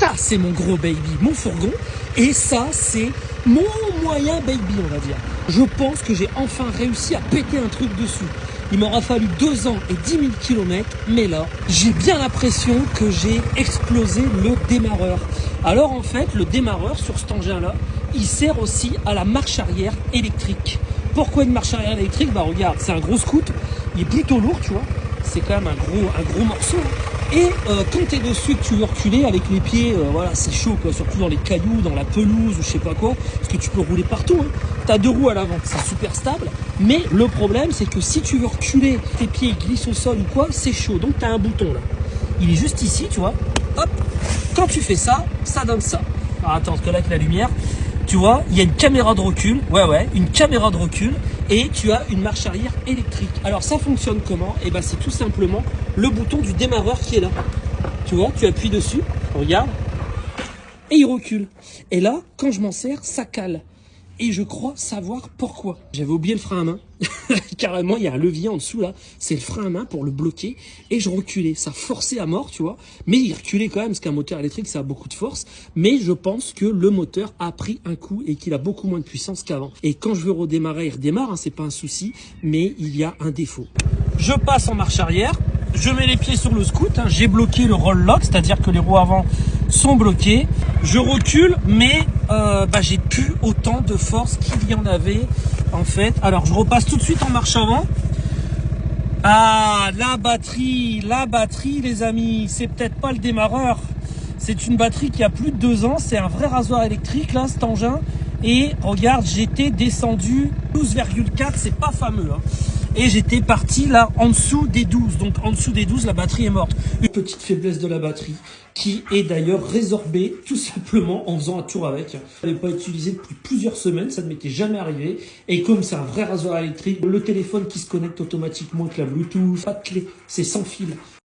Ça, c'est mon gros baby, mon fourgon. Et ça, c'est mon moyen baby, on va dire. Je pense que j'ai enfin réussi à péter un truc dessus. Il m'aura fallu 2 ans et 10 000 km, mais là, j'ai bien l'impression que j'ai explosé le démarreur. Alors en fait, le démarreur sur cet engin-là, il sert aussi à la marche arrière électrique. Pourquoi une marche arrière électrique? Bah regarde, c'est un gros scoot, il est plutôt lourd, tu vois. C'est quand même un gros morceau. Et quand tu es dessus, que tu veux reculer avec les pieds, voilà, c'est chaud, quoi, surtout dans les cailloux, dans la pelouse ou je sais pas quoi, parce que tu peux rouler partout. Hein. Tu as 2 roues à l'avant, c'est super stable. Mais le problème, c'est que si tu veux reculer, tes pieds glissent au sol ou quoi, c'est chaud. Donc tu as un bouton là. Il est juste ici, tu vois. Hop. Quand tu fais ça, ça donne ça. Alors attends, parce que là, avec la lumière, tu vois, il y a une caméra de recul. Ouais, une caméra de recul. Et tu as une marche arrière électrique. Alors ça fonctionne comment? Et ben c'est tout simplement le bouton du démarreur qui est là. Tu vois, tu appuies dessus, regarde, et il recule. Et là, quand je m'en sers, ça cale. Et je crois savoir pourquoi. J'avais oublié le frein à main. Carrément, il y a un levier en dessous là. C'est le frein à main pour le bloquer. Et je reculais. Ça forçait à mort, tu vois. Mais il reculait quand même, parce qu'un moteur électrique, ça a beaucoup de force. Mais je pense que le moteur a pris un coup et qu'il a beaucoup moins de puissance qu'avant. Et quand je veux redémarrer, il redémarre, hein, c'est pas un souci. Mais il y a un défaut. Je passe en marche arrière. Je mets les pieds sur le scoot. Hein. J'ai bloqué le roll lock, c'est-à-dire que les roues avant sont bloquées. Je recule, mais j'ai plus autant de force qu'il y en avait en fait. Alors je repasse tout de suite en marche avant. Ah, la batterie les amis, c'est peut-être pas le démarreur. C'est une batterie qui a plus de 2 ans. C'est un vrai rasoir électrique là, cet engin. Et regarde, j'étais descendu 12,4, c'est pas fameux. Hein. Et j'étais parti là en dessous des 12. Donc en dessous des 12, la batterie est morte. Une petite faiblesse de la batterie qui est d'ailleurs résorbée tout simplement en faisant un tour avec. Elle n'est pas utilisée depuis plusieurs semaines, ça ne m'était jamais arrivé. Et comme c'est un vrai rasoir électrique, le téléphone qui se connecte automatiquement avec la Bluetooth, pas de clé, c'est sans fil.